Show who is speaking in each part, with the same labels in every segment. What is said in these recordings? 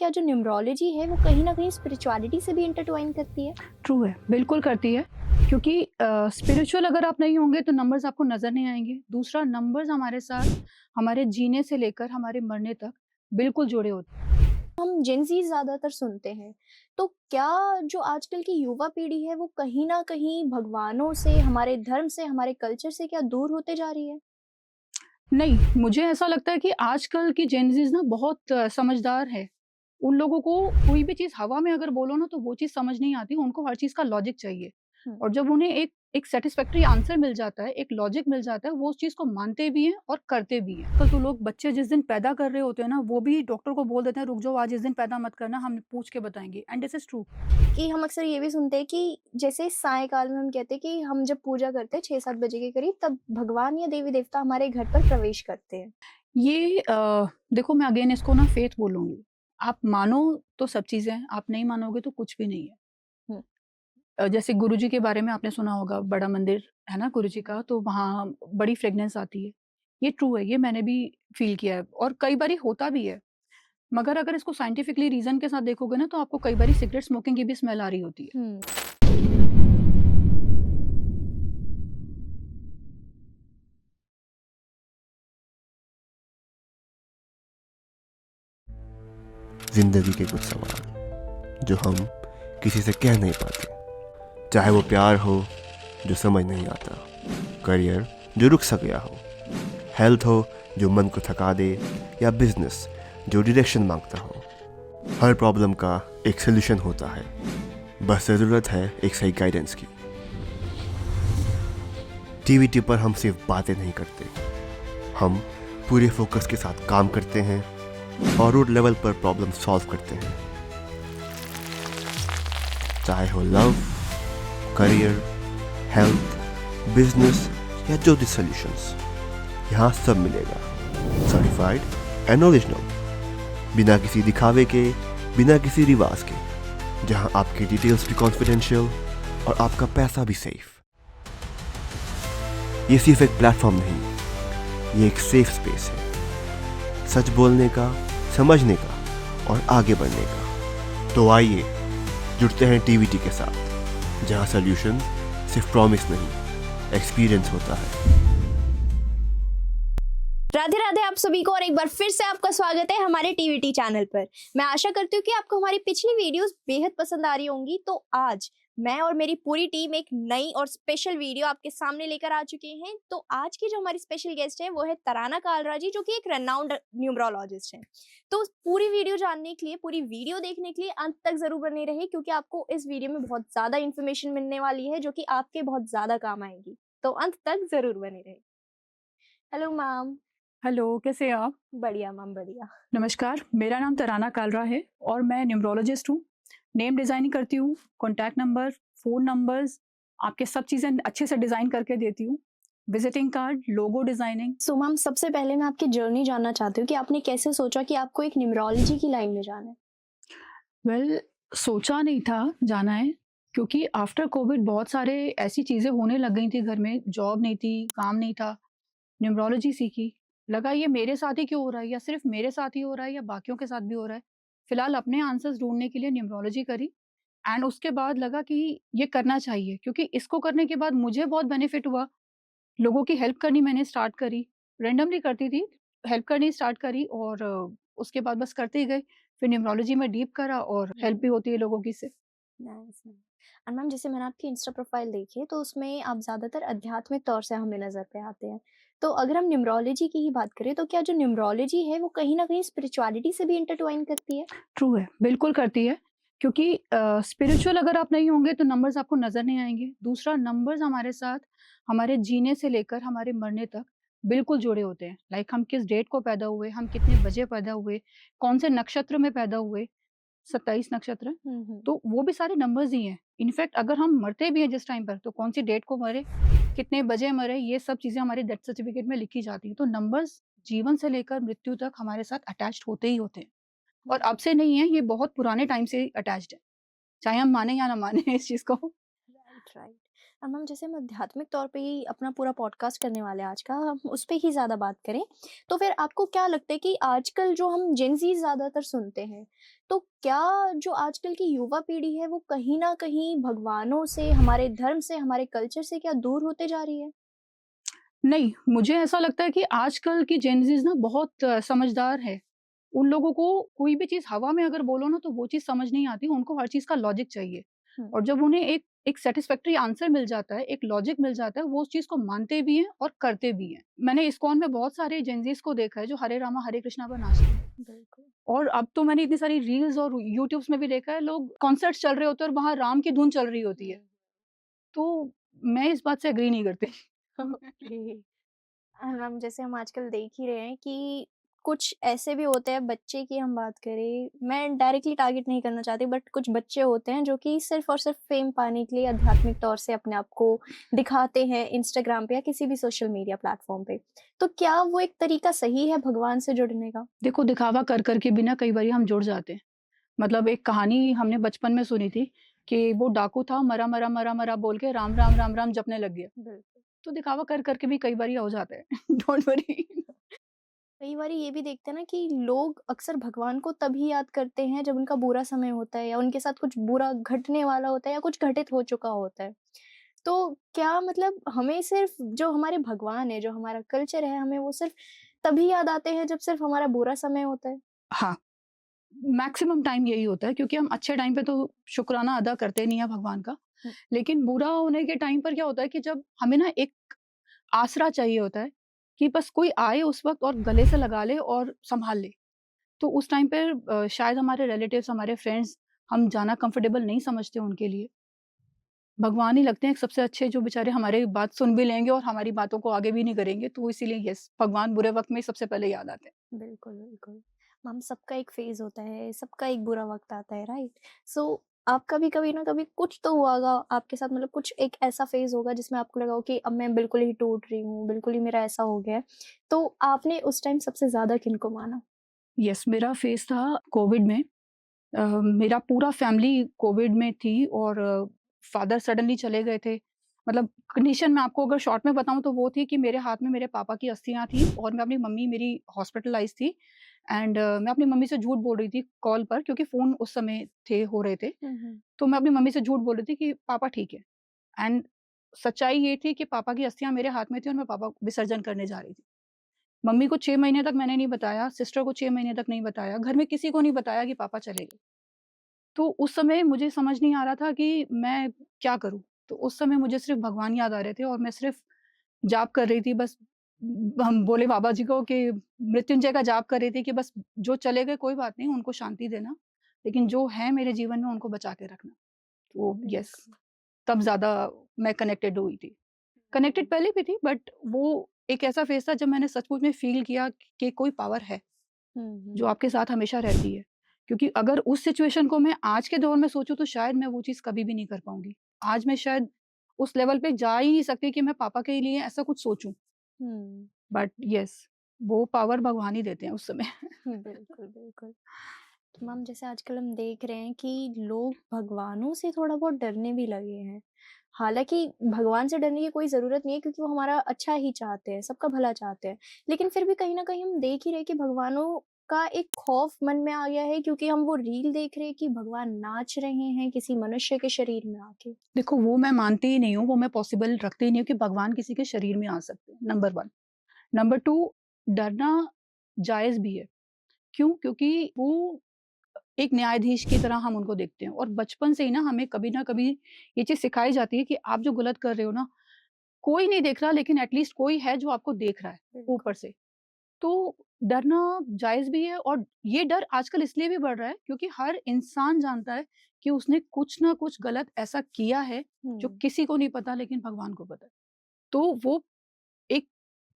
Speaker 1: क्या जो न्यूमरोलॉजी है वो कहीं न कहीं स्पिरिचुअलिटी से भी इंटरट्वाइन करती है?
Speaker 2: ट्रू है, बिल्कुल करती है क्योंकि स्पिरिचुअल अगर आप नहीं होंगे तो नंबर्स आपको नज़र नहीं आएँगे। दूसरा नंबर्स हमारे साथ हमारे जीने से लेकर हमारे मरने तक बिल्कुल जुड़े होते हैं।
Speaker 1: हम जेन ज़ी ज़्यादातर सुनते हैं, तो क्या जो आजकल की युवा पीढ़ी है वो कहीं न कहीं भगवानों से, हमारे धर्म से, हमारे कल्चर से क्या दूर होते जा रही है?
Speaker 2: नहीं, मुझे ऐसा लगता है कि आजकल की जेन ज़ीज़ ना बहुत समझदार है। उन लोगों को कोई भी चीज़ हवा में अगर बोलो ना तो वो चीज़ समझ नहीं आती, उनको हर चीज़ का लॉजिक चाहिए।
Speaker 1: हुँ।
Speaker 2: और जब उन्हें एक सैटिस्फैक्टरी आंसर मिल जाता है, एक लॉजिक मिल जाता है, वो उस चीज़ को मानते भी हैं और करते भी हैं। आजकल तो लोग बच्चे जिस दिन पैदा कर रहे होते हैं ना, वो भी डॉक्टर को बोल देते हैं, "रुक जाओ, आज इस दिन पैदा मत करना, हम पूछ के बताएँगे" एंड दिस इज़ ट्रू।
Speaker 1: कि हम अक्सर ये भी सुनते हैं कि जैसे सायंकाल में हम कहते हैं कि हम जब पूजा करते हैं 6-7 बजे के करीब, तब भगवान या देवी-देवता हमारे घर पर प्रवेश करते हैं।
Speaker 2: ये देखो मैं अगेन इसको ना फेथ बोलूँगी। आप मानो तो सब चीज़ें हैं, आप नहीं मानोगे तो कुछ भी नहीं है।
Speaker 1: हुँ।
Speaker 2: जैसे गुरुजी के बारे में आपने सुना होगा, बड़ा मंदिर है ना गुरुजी का, तो वहाँ बड़ी फ्रेग्रेंस आती है। ये ट्रू है, ये मैंने भी फ़ील किया है और कई बारी होता भी है। मगर अगर इसको साइंटिफिकली रीज़न के साथ देखोगे ना, तो आपको कई बारी सिगरेट स्मोकिंग की भी स्मेल आ रही होती है।
Speaker 1: हुँ।
Speaker 3: जिंदगी के कुछ सवाल जो हम किसी से कह नहीं पाते, चाहे वो प्यार हो जो समझ नहीं आता, करियर जो रुक सा गया हो, हेल्थ हो जो मन को थका दे, या बिजनेस जो डायरेक्शन मांगता हो। हर प्रॉब्लम का एक सोल्यूशन होता है, बस ज़रूरत है एक सही गाइडेंस की। टीवीटी पर हम सिर्फ बातें नहीं करते, हम पूरे फोकस के साथ काम करते हैं और रूट लेवल पर प्रॉब्लम सॉल्व करते हैं। चाहे हो लव, करियर, हेल्थ, बिजनेस या जो भी सॉल्यूशंस, यहाँ सब मिलेगा। सर्टिफाइड एंड ओरिजिनल, बिना किसी दिखावे के, बिना किसी रिवाज के, जहाँ आपकी डिटेल्स भी कॉन्फिडेंशियल और आपका पैसा भी सेफ। ये सिर्फ एक प्लेटफॉर्म नहीं, ये एक सेफ स्पेस है, सच बोलने का, समझने का और आगे बढ़ने का। तो आइए जुड़ते हैं टीवीटी के साथ, जहां सॉल्यूशन सिर्फ प्रॉमिस नहीं, एक्सपीरियंस होता है।
Speaker 1: राधे राधे आप सभी को और एक बार फिर से आपका स्वागत है हमारे टीवीटी चैनल पर। मैं आशा करती हूँ कि आपको हमारी पिछली वीडियोस बेहद पसंद आ रही होंगी। तो आज मैं और मेरी पूरी टीम एक नई और स्पेशल वीडियो आपके सामने लेकर आ चुके हैं। तो आज की जो हमारी स्पेशल गेस्ट है वो है तराना कालरा जी, जो कि एक रेनाउंड न्यूमरोलॉजिस्ट हैं। तो पूरी वीडियो जानने के लिए, पूरी वीडियो देखने के लिए अंत तक जरूर बने रहे, क्योंकि आपको इस वीडियो में बहुत ज्यादा इन्फॉर्मेशन मिलने वाली है जो कि आपके बहुत ज्यादा काम आएगी। तो अंत तक जरूर बने रहे। Hello ma'am.
Speaker 2: हेलो, कैसे हैं आप?
Speaker 1: बढ़िया मैम, बढ़िया।
Speaker 2: नमस्कार, मेरा नाम तराना कालरा है और मैं न्यूमरोलॉजिस्ट हूँ। नेम डिज़ाइनिंग करती हूँ, कॉन्टैक्ट नंबर, फ़ोन नंबर्स, आपके सब चीज़ें अच्छे से डिज़ाइन करके देती हूँ। Visiting card, logo designing.
Speaker 1: So ma'am, सबसे पहले मैं आपकी जर्नी जानना चाहती हूँ कि आपने कैसे सोचा कि आपको एक न्यूमरोलॉजी की लाइन में जाना है?
Speaker 2: वेल, सोचा नहीं था जाना है, क्योंकि आफ्टर कोविड बहुत सारे ऐसी चीज़ें होने लग गई थी घर में, जॉब नहीं थी, काम नहीं था, न्यूमरोलॉजी सीखी। लगा ये मेरे साथ ही क्यों हो रहा है, या सिर्फ़ मेरे साथ ही हो रहा है या बाकियों के साथ भी हो रहा है। फिलहाल अपने आंसर्स ढूँढने के लिए न्यूमरोलॉजी करी एंड उसके बाद लगा कि ये करना चाहिए, क्योंकि इसको करने के बाद मुझे बहुत बेनिफिट हुआ। लोगों की हेल्प करनी मैंने स्टार्ट करी, रैंडमली करती थी, हेल्प करनी स्टार्ट करी और उसके बाद बस करते ही गए। फिर न्यूमरोलॉजी में डीप करा और हेल्प भी होती है लोगों की इससे।
Speaker 1: Nice ma'am. एंड मैम, जैसे मैंने आपकी इंस्टा प्रोफाइल देखी है तो उसमें आप ज़्यादातर आध्यात्मिक तौर से हमें नज़र पे आते हैं। तो अगर हम न्यूमरोलॉजी की ही बात करें तो क्या जो न्यूमरोलॉजी है वो कहीं न कहीं स्पिरिचुअलिटी से भी इंटरट्वाइन करती है?
Speaker 2: ट्रू है, बिल्कुल करती है, क्योंकि स्पिरिचुअल अगर आप नहीं होंगे तो नंबर्स आपको नज़र नहीं आएँगे। दूसरा नंबर्स हमारे साथ हमारे जीने से लेकर हमारे मरने तक बिल्कुल जुड़े होते हैं। लाइक हम किस डेट को पैदा हुए, हम कितने बजे पैदा हुए, कौन से नक्षत्र में पैदा हुए, 27 नक्षत्र,
Speaker 1: हुँ, हुँ।
Speaker 2: तो वो भी सारे नंबर्स ही हैं। इनफैक्ट अगर हम मरते भी हैं जिस टाइम पर, तो कौन-सी डेट को मरे, कितने बजे मरे, ये सब चीज़ें हमारे डेथ सर्टिफिकेट में लिखी जाती हैं। तो नंबर्स जीवन से लेकर मृत्यु तक हमारे साथ अटैच्ड होते ही होते हैं। और अब से नहीं है, ये बहुत पुराने टाइम से अटैच्ड है, चाहे हम माने या ना माने इस चीज़ को।
Speaker 1: Right, right. अब हम जैसे हम आध्यात्मिक तौर पे ही अपना पूरा पॉडकास्ट करने वाले हैं आज का, हम उस पे ही ज़्यादा बात करें, तो फिर आपको क्या लगता है कि आजकल जो हम जेन ज़ी ज़्यादातर सुनते हैं, तो क्या जो आजकल की युवा पीढ़ी है वो कहीं न कहीं भगवानों से, हमारे धर्म से, हमारे कल्चर से क्या दूर होते जा रही है?
Speaker 2: नहीं, मुझे ऐसा लगता है कि आजकल की जेन ज़ीज़ ना बहुत समझदार है। उन लोगों को कोई भी चीज़ हवा में अगर बोलो ना तो वो चीज़ समझ नहीं आती, उनको हर चीज़ का लॉजिक चाहिए।
Speaker 1: हुँ,
Speaker 2: और जब उन्हें एक एक सैटिस्फैक्टरी आंसर मिल जाता है, एक लॉजिक मिल जाता है, वो उस चीज़ को मानते भी हैं और करते भी हैं। मैंने इस्कॉन में बहुत सारे जेन ज़ीज़ को देखा है जो हरे रामा हरे कृष्णा पर नाचते हैं।
Speaker 1: बिल्कुल।
Speaker 2: और अब तो मैंने इतनी सारी रील्स और यूट्यूब्स में भी देखा है, लोग कॉन्सर्ट्स चल रहे होते हैं और वहाँ राम की धुन चल रही होती है।
Speaker 1: हुँ।
Speaker 2: तो मैं इस बात से एग्री नहीं करती।
Speaker 1: ओके। हम जैसे हम आजकल देख ही रहे हैं कि कुछ ऐसे भी होते हैं बच्चे की हम बात करें, मैं डायरेक्टली टारगेट नहीं करना चाहती, बट कुछ बच्चे होते हैं जो कि सिर्फ़ और सिर्फ़ फ़ेम पाने के लिए आध्यात्मिक तौर से अपने आप को दिखाते हैं इंस्टाग्राम पे या किसी भी सोशल मीडिया प्लेटफ़ॉर्म पे। तो क्या वो एक तरीका सही है भगवान से जुड़ने का?
Speaker 2: देखो, दिखावा कर के भी ना कई बारी हम जुड़ जाते हैं। मतलब एक कहानी हमने बचपन में सुनी थी कि वो डाकू था, मरा, मरा, मरा, मरा बोल के राम, राम, राम, राम जपने लग गया।
Speaker 1: बिल्कुल।
Speaker 2: तो दिखावा कर के भी कई बारी हो जाता है। Don't worry.
Speaker 1: कई बारी ये भी देखते हैं ना कि लोग अक्सर भगवान को तभी याद करते हैं जब उनका बुरा समय होता है या उनके साथ कुछ बुरा घटने वाला होता है या कुछ घटित हो चुका होता है। तो क्या मतलब हमें सिर्फ़ जो हमारे भगवान हैं, जो हमारा कल्चर है, हमें वो सिर्फ़ तभी याद आते हैं जब सिर्फ़ हमारा बुरा समय होता है?
Speaker 2: हाँ, मैक्सिमम टाइम यही होता है क्योंकि हम अच्छे टाइम पे तो शुक्राना अदा करते नहीं है भगवान का।
Speaker 1: हुँ,
Speaker 2: लेकिन बुरा होने के टाइम पर क्या होता है कि जब हमें ना एक आसरा चाहिए होता है कि बस कोई आए उस वक़्त और गले से लगा ले और सँभाल ले। तो उस टाइम पर शायद हमारे रिलेटिव्स, हमारे फ्रेंड्स हम जाना कंफर्टेबल नहीं समझते उनके लिए। भगवान ही लगते हैं सबसे अच्छे जो बेचारे हमारी बात सुन भी लेंगे और हमारी बातों को आगे भी नहीं करेंगे। तो इसीलिए यस, भगवान बुरे वक़्त में सबसे पहले याद आते हैं।
Speaker 1: बिल्कुल, बिल्कुल। हम सबका एक फ़ेज़ होता है, सबका एक बुरा वक़्त आता है, राइट? सो आपका भी कभी ना कभी कुछ तो हुआ होगा आपके साथ, मतलब कुछ एक ऐसा फ़ेज़ होगा जिसमें आपको लगा हो कि अब मैं बिल्कुल ही टूट रही हूँ, बिल्कुल ही मेरा ऐसा हो गया है। तो आपने उस टाइम सबसे ज़्यादा किनको माना?
Speaker 2: यस, मेरा फ़ेज़ था कोविड में। मेरा पूरा फैमिली कोविड में थी और फादर सडनली चले गए थे। मतलब कंडीशन मैं आपको अगर शॉर्ट में बताऊँ तो वो थी कि मेरे हाथ में मेरे पापा की अस्थियाँ थी और मैं अपनी मम्मी मेरी हॉस्पिटलाइज़ थी एंड मैं अपनी मम्मी से झूठ बोल रही थी कॉल पर क्योंकि फ़ोन उस समय हो रहे थे।
Speaker 1: हुँ, हुँ।
Speaker 2: तो मैं अपनी मम्मी से झूठ बोल रही थी कि पापा ठीक है एंड सच्चाई ये थी कि पापा की अस्थियाँ मेरे हाथ में थी और मैं पापा को विसर्जन करने जा रही थी। मम्मी को 6 महीने तक मैंने नहीं बताया, सिस्टर को 6 महीने तक नहीं बताया, घर में किसी को नहीं बताया कि पापा चले गए। तो उस समय मुझे समझ नहीं आ रहा था कि मैं क्या करूँ? तो उस समय मुझे सिर्फ़ भगवान याद आ रहे थे और मैं सिर्फ़ जाप कर रही थी बस। हम बोले बाबा जी को कि मृत्युंजय का जाप कर रही थी कि बस जो चले गए कोई बात नहीं, उनको शांति देना, लेकिन जो है मेरे जीवन में उनको बचा के रखना। तो यस,
Speaker 1: बिल्कुल।
Speaker 2: तब ज़्यादा मैं कनेक्टेड हुई थी। कनेक्टेड पहले भी थी बट वो एक ऐसा फ़ेज़ था जब मैंने सचमुच में फ़ील किया कि कोई पावर है।
Speaker 1: हुँ,
Speaker 2: जो
Speaker 1: हुँ।
Speaker 2: आपके साथ हमेशा रहती है। क्योंकि अगर उस सिचुएशन को मैं आज के दौर में सोचूँ तो शायद मैं वो चीज़ कभी भी नहीं कर पाऊँगी। आज मैं शायद उस लेवल पे जा ही नहीं सकती कि मैं पापा के लिए ऐसा कुछ सोचूँ।
Speaker 1: हुँ।
Speaker 2: बट येस, वो पावर भगवान ही देते हैं उस समय।
Speaker 1: बिल्कुल, बिल्कुल। तो मैम जैसे आजकल हम देख रहे हैं कि लोग भगवानों से थोड़ा बहुत डरने भी लगे हैं। हालाँकि भगवान से डरने की कोई ज़रूरत नहीं है क्योंकि वो हमारा अच्छा ही चाहते हैं, सबका भला चाहते हैं। लेकिन फिर भी कहीं न कहीं हम देख ही रहे हैं कि भगवानों का एक खौफ मन में आ गया है क्योंकि हम वो रील देख रहे हैं कि भगवान नाच रहे हैं किसी मनुष्य के शरीर में आके।
Speaker 2: देखो, वो मैं मानती ही नहीं हूँ, वो मैं पॉसिबल रखती ही नहीं हूँ कि भगवान किसी के शरीर में आ सकते हैं, नंबर 1। नंबर 2, डरना जायज़ भी है। क्यों? क्योंकि वो एक न्यायाधीश की तरह हम उनको देखते हैं और बचपन से ही ना हमें कभी न कभी ये चीज़ सिखाई जाती है कि आप जो गलत कर रहे हो ना, कोई नहीं देख रहा लेकिन एटलीस्ट कोई है जो आपको देख रहा है ऊपर
Speaker 1: बिल्कुल।
Speaker 2: से। तो डरना जायज़ भी है और ये डर आजकल इसलिए भी बढ़ रहा है क्योंकि हर इंसान जानता है कि उसने कुछ ना कुछ गलत ऐसा किया है जो
Speaker 1: हुँ।
Speaker 2: किसी को नहीं पता लेकिन भगवान को पता है। तो वो एक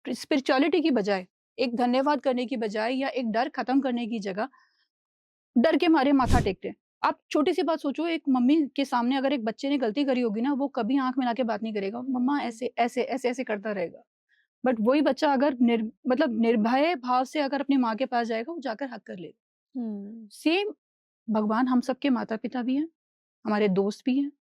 Speaker 2: स्पिरिचुअलिटी की बजाय, एक धन्यवाद करने की बजाय या एक डर खत्म करने की जगह डर के मारे माथा टेकते हैं। आप छोटी-सी बात सोचो, एक मम्मी के सामने अगर एक बच्चे ने गलती करी होगी ना, वो कभी आँख मिला के बात नहीं करेगा। मम्मा
Speaker 1: बिल्कुल।
Speaker 2: ऐसे, ऐसे, ऐसे-ऐसे करता रहेगा। बट वही बच्चा अगर मतलब निर्भय भाव से अगर अपनी माँ के पास जाएगा, वो जाकर हग कर लेगा।
Speaker 1: हुँ।
Speaker 2: सेम भगवान हम सबके माता-पिता भी हैं, हमारे दोस्त भी हैं,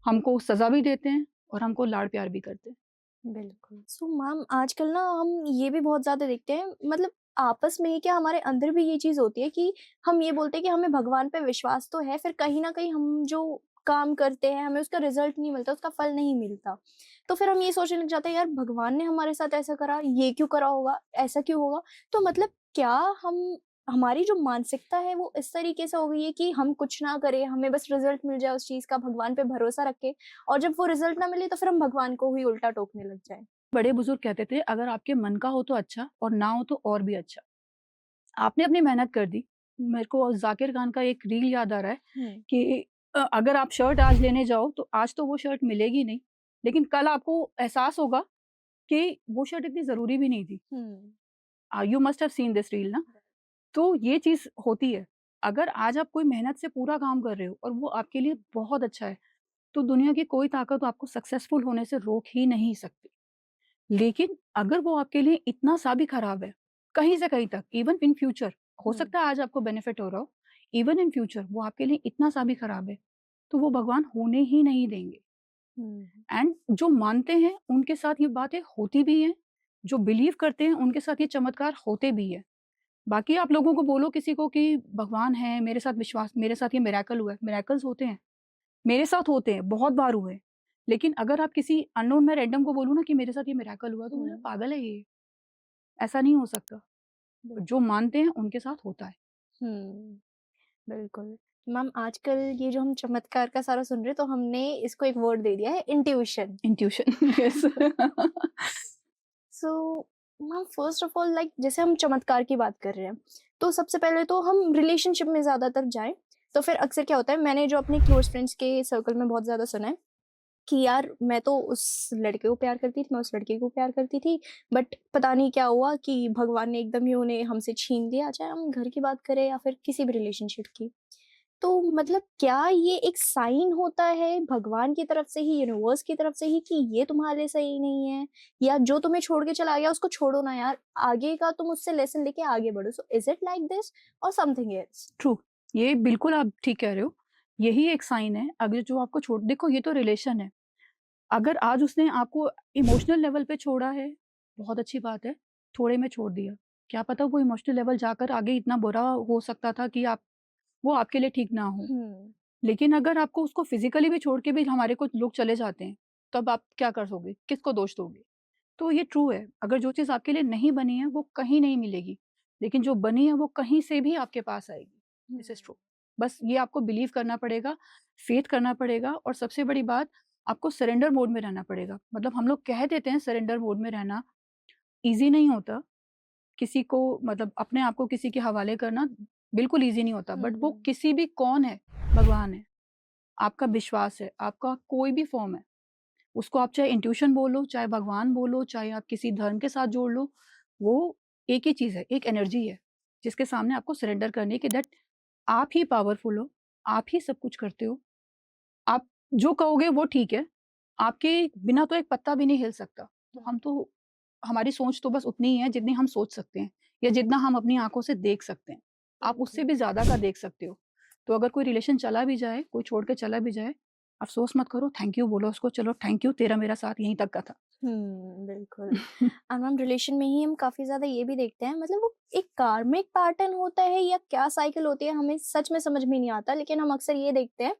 Speaker 2: हमको सज़ा भी देते हैं, और हमको लाड़ प्यार भी करते हैं।
Speaker 1: बिल्कुल। सो मैम आजकल ना हम ये भी बहुत ज़्यादा देखते हैं, मतलब आपस में ही क्या हमारे अंदर भी ये चीज़ होती है कि हम ये बोलते हैं कि हमें भगवान पे विश्वास तो है, फिर कहीं न कहीं हम जो काम करते हैं हमें उसका रिज़ल्ट नहीं मिलता, उसका फल नहीं मिलता। तो फिर हम ये सोचने लग जाते हैं यार भगवान ने हमारे साथ ऐसा करा, ये क्यों करा होगा, ऐसा क्यों होगा? तो मतलब क्या हम हमारी जो मानसिकता है वो इस तरीके से हो गई है कि हम कुछ ना करें, हमें बस रिज़ल्ट मिल जाए उस चीज़ का, भगवान पे भरोसा रखें और जब वो रिज़ल्ट ना मिले तो फिर हम भगवान को ही उल्टा टोकने लग जाएँ।
Speaker 2: बड़े बुजुर्ग कहते थे अगर आपके मन का हो तो अच्छा और ना हो तो और भी अच्छा। आपने अपनी मेहनत कर दी। मेरे को जाकिर खान का एक रील याद आ रहा है
Speaker 1: हुँ।
Speaker 2: कि अगर आप शर्ट आज लेने जाओ तो आज तो वो शर्ट मिलेगी नहीं, लेकिन कल आपको एहसास होगा कि वो शर्ट इतनी ज़रूरी भी नहीं थी।
Speaker 1: हुँ।
Speaker 2: You must have seen this reel ना? तो ये चीज़ होती है। अगर आज आप कोई मेहनत से पूरा काम कर रहे हो और वो आपके लिए बहुत अच्छा है, तो दुनिया की कोई ताकत आपको सक्सेसफुल होने से रोक ही नहीं सकती। लेकिन अगर वो आपके लिए इतना सा भी खराब है, कहीं से कहीं तक, इवन इन फ्यूचर, हो
Speaker 1: हुँ।
Speaker 2: सकता है आज आपको बेनिफिट हो रहा हो, इवन इन फ्यूचर वो आपके लिए इतना सा भी खराब है, तो वो भगवान होने ही नहीं देंगे।
Speaker 1: हुँ।
Speaker 2: एंड जो मानते हैं उनके साथ ये बातें होती भी हैं, जो बिलीव करते हैं उनके साथ ये चमत्कार होते भी हैं। बाकी आप लोगों को बोलो किसी को कि भगवान है, मेरे साथ विश्वास, मेरे साथ ये मिरेकल हुआ है, मिरेकल्स होते हैं, मेरे साथ होते हैं, बहुत बार हुए हैं। लेकिन अगर आप किसी अननोन मैं रैंडम को बोलूँ ना कि मेरे साथ ये मिरेकल हुआ, तो बोले
Speaker 1: हुँ।
Speaker 2: पागल है ये, ऐसा नहीं हो सकता।
Speaker 1: बिल
Speaker 2: जो मानते हैं उनके साथ होता है।
Speaker 1: हुँ। बिल्कुल। मैम आजकल ये जो हम चमत्कार का सारा सुन रहे हैं तो हमने इसको एक वर्ड दे दिया है intuition.
Speaker 2: Intuition yes.
Speaker 1: So ma'am first of all like जैसे हम चमत्कार की बात कर रहे हैं, तो सबसे पहले तो हम रिलेशनशिप में ज़्यादातर जाएँ, तो फिर अक्सर क्या होता है मैंने जो अपने क्लोज़ फ्रेंड्स के सर्कल में बहुत ज़्यादा सुना है कि यार मैं तो उस लड़के को प्यार करती थी, मैं उस लड़के को प्यार करती थी, बट पता नहीं क्या हुआ कि भगवान ने एकदम ही उन्हें हमसे छीन लिया, चाहे हम घर की बात करें या फिर किसी भी रिलेशनशिप की। तो मतलब क्या ये एक साइन होता है भगवान की तरफ से ही, यूनिवर्स की तरफ से ही कि ये तुम्हारे लिए सही नहीं है? या जो तुम्हें छोड़ के चला गया उसको छोड़ो ना यार, आगे का तुम उससे लेसन लेके आगे बढ़ो। So is it like this और समथिंग एल्स?
Speaker 2: ट्रू, ये बिल्कुल आप ठीक कह रहे हो। यही एक साइन है, अगर जो आपको छोड़, देखो ये तो रिलेशन है। अगर आज उसने आपको इमोशनल लेवल पे छोड़ा है, बहुत अच्छी बात है, थोड़े में छोड़ दिया। क्या पता वो इमोशनल लेवल जाकर आगे इतना बुरा हो सकता था कि आप वो आपके लिए ठीक ना हो।
Speaker 1: हुँ।
Speaker 2: लेकिन अगर आपको उसको फिज़िकली भी छोड़ के भी हमारे कुछ लोग चले जाते हैं, तब आप क्या कर सोगे? किसको दोष दोगे? तो ये ट्रू है, अगर जो चीज़ आपके लिए नहीं बनी है, वो कहीं नहीं मिलेगी, लेकिन जो बनी है, वो कहीं से भी आपके पास आएगी। This is true. बस ये आपको बिलीव करना पड़ेगा, फ़ेथ करना पड़ेगा और सबसे बड़ी बात, आपको सरेंडर मोड में रहना पड़ेगा। मतलब हम लोग कह देते हैं सरेंडर मोड में रहना, ईज़ी नहीं होता। किसी को मतलब अपने आप को किसी के हवाले करना बिल्कुल ईज़ी नहीं होता, बट वो
Speaker 1: हुँ।
Speaker 2: किसी भी कौन है? भगवान है, आपका विश्वास है, आपका कोई भी फ़ॉर्म है। उसको आप चाहे इंट्यूशन बोलो, चाहे भगवान बोलो, चाहे आप किसी धर्म के साथ जोड़ लो, वो एक ही चीज़ है, एक एनर्जी है, जिसके सामने आपको सरेंडर करनी है कि दैट आप ही पावरफुल हो, आप ही सब कुछ करते हो, आप जो कहोगे वो ठीक है, आपके बिना तो एक पत्ता भी नहीं हिल सकता। तो हम तो हमारी सोच तो बस उतनी ही है जितनी हम सोच सकते हैं या जितना हम अपनी आँखों से देख सकते हैं। आप उससे
Speaker 1: बिल्कुल।
Speaker 2: भी ज़्यादा का देख सकते हो। तो अगर कोई रिलेशन चला भी जाए, कोई छोड़ के चला भी जाए, अफ़सोस मत करो, थैंक यू बोलो उसको, चलो थैंक यू तेरा मेरा साथ यहीं तक का था।
Speaker 1: बिल्कुल। और मैम रिलेशन में ही हम काफ़ी ज़्यादा ये भी देखते हैं, मतलब वो एक कार्मिक पैटर्न होता है या क्या साइकिल होती है हमें सच में समझ में नहीं आता, लेकिन हम अक्सर ये देखते हैं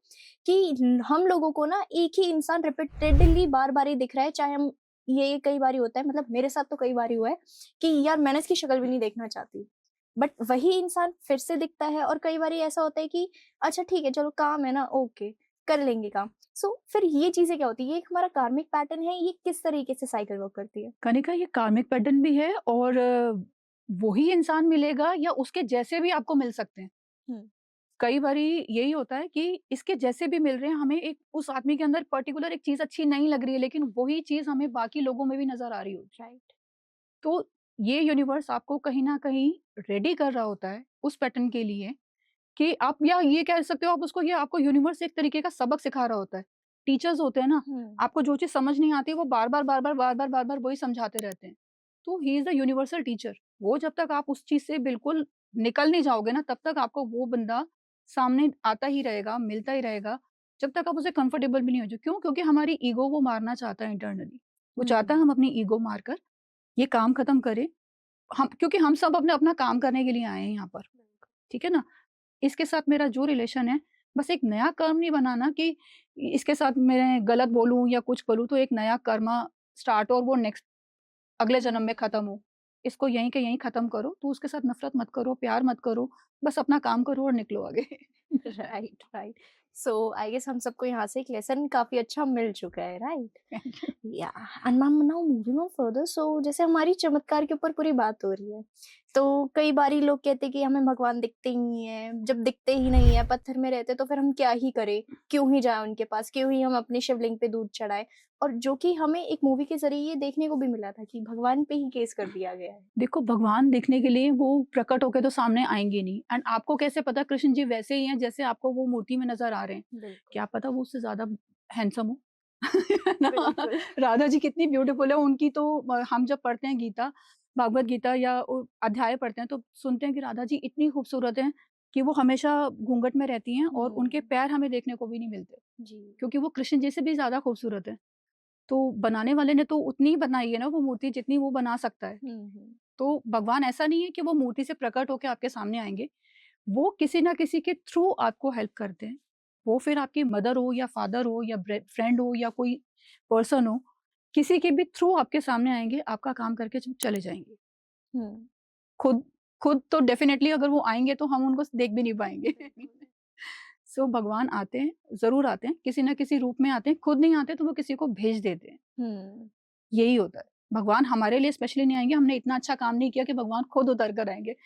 Speaker 1: कि हम लोगों को ना एक ही इंसान रिपीटेडली बार-बार ही दिख रहा है, चाहे हम ये कई बारी होता है, मतलब मेरे साथ तो कई बारी हुआ है कि यार मैंने इसकी शक्ल भी नहीं देखना चाहती। बट वही इंसान फिर से दिखता है और कई बारी ऐसा होता है कि अच्छा ठीक है चलो काम है ना, ओके, कर लेंगे काम। सो फिर ये चीज़ें क्या होती है? ये एक हमारा कार्मिक पैटर्न है, ये किस तरीके से साइकिल वर्क करती है?
Speaker 2: कनिका, ये कार्मिक पैटर्न भी है और वही इंसान मिलेगा या उसके जैसे भी आपको मिल सकते हैं।
Speaker 1: हुँ।
Speaker 2: कई बारी यही होता है कि इसके जैसे भी मिल रहे हैं, हमें एक उस आदमी के अंदर पर्टिकुलर एक चीज़ अच्छी नहीं लग रही है, लेकिन वही चीज़ हमें बाकी लोगों में भी नज़र आ रही होगी।
Speaker 1: राइट।
Speaker 2: तो ये यूनिवर्स आपको कहीं न कहीं रेडी कर रहा होता है उस पैटर्न के लिए कि आप, या ये कह सकते हो आप उसको, ये आपको यूनिवर्स एक तरीके का सबक सिखा रहा होता है। टीचर्स होते हैं ना,
Speaker 1: हुँ।
Speaker 2: आपको जो चीज़ समझ नहीं आती वो बार-बार, बार-बार, बार-बार, बार-बार वही समझाते रहते हैं। तो he is the universal teacher. वो जब तक आप उस चीज़ से बिल्कुल निकल नहीं जाओगे ना, तब तक आपको वो बंदा सामने आता ही रहेगा, मिलता ही रहेगा जब तक आप उसे कंफर्टेबल भी नहीं हो जाओ। क्यों? क्योंकि हमारी ईगो वो मारना चाहता है इंटरनली। वो चाहता है हम अपनी ईगो मारकर ये काम खत्म करें। हम क्योंकि हम सब अपने अपना काम करने के लिए आए हैं यहाँ पर, ठीक है ना? इसके साथ मेरा जो रिलेशन है, बस एक नया कर्म नहीं बनाना कि इसके साथ मैं गलत बोलूँ या कुछ करूँ तो एक नया कर्म स्टार्ट हो और वो नेक्स्ट अगले जन्म में खत्म हो। इसको यहीं के यहीं खत्म करो, तो उसके साथ नफ़रत मत करो, प्यार मत करो, बस अपना काम करो और निकलो आगे।
Speaker 1: Right, right. So I guess हम सबको यहाँ से एक लेसन काफी अच्छा मिल चुका है, राइट?
Speaker 2: Thank you.
Speaker 1: या and ma'am now moving on further, so जैसे हमारी चमत्कार के ऊपर पूरी बात हो रही है, तो कई बारी लोग कहते हैं कि हमें भगवान दिखते ही नहीं है। जब दिखते ही नहीं है, पत्थर में रहते, तो फिर हम क्या ही करें? क्यों ही जाए उनके पास? क्यों ही हम अपने शिवलिंग पे दूध चढ़ाएं? और जो कि हमें एक मूवी के जरिए ये देखने को भी मिला था कि भगवान पे ही केस कर दिया गया है।
Speaker 2: देखो, भगवान दिखने के लिए वो प्रकट होके तो सामने आएँगे नहीं। एंड आपको कैसे पता कृष्ण जी वैसे ही हैं जैसे आपको वो मूर्ति में नज़र आ रहे हैं?
Speaker 1: बिल्कुल,
Speaker 2: क्या पता वो उससे ज़्यादा हैंडसम हो। है ना?
Speaker 1: बिल्कुल।
Speaker 2: राधा जी कितनी ब्यूटीफुल है, उनकी तो हम जब पढ़ते हैं गीता, भागवत गीता या अध्याय पढ़ते हैं तो सुनते हैं कि राधा जी इतनी खूबसूरत हैं कि वो हमेशा घूंघट में रहती हैं और उनके पैर हमें देखने को भी नहीं मिलते,
Speaker 1: जी।
Speaker 2: क्योंकि वो कृष्ण जी से भी ज़्यादा खूबसूरत हैं। तो बनाने वाले ने तो उतनी ही बनाई है ना वो मूर्ति जितनी वो बना सकता है। तो भगवान ऐसा नहीं है कि वो मूर्ति से प्रकट होके आपके सामने आएँगे। वो किसी न किसी के थ्रू आपको हेल्प करते हैं। वो फिर आपकी मदर हो या फादर हो या फ्रेंड हो या कोई पर्सन हो, किसी के भी थ्रू आपके सामने आएँगे, आपका काम करके चले जाएँगे।
Speaker 1: हम्म।
Speaker 2: खुद खुद तो डेफ़िनेटली अगर वो आएँगे तो हम उनको देख भी नहीं पाएँगे। सो भगवान आते हैं, ज़रूर आते हैं, किसी न किसी रूप में आते हैं, खुद नहीं आते तो वो किसी को भेज देते हैं।
Speaker 1: हम्म।
Speaker 2: यही होता है। भगवान हमारे लिए स्पेशली नहीं आएँगे, हमने इतना अच्छा काम नहीं किया कि भगवान खुद उतर कर आएँगे।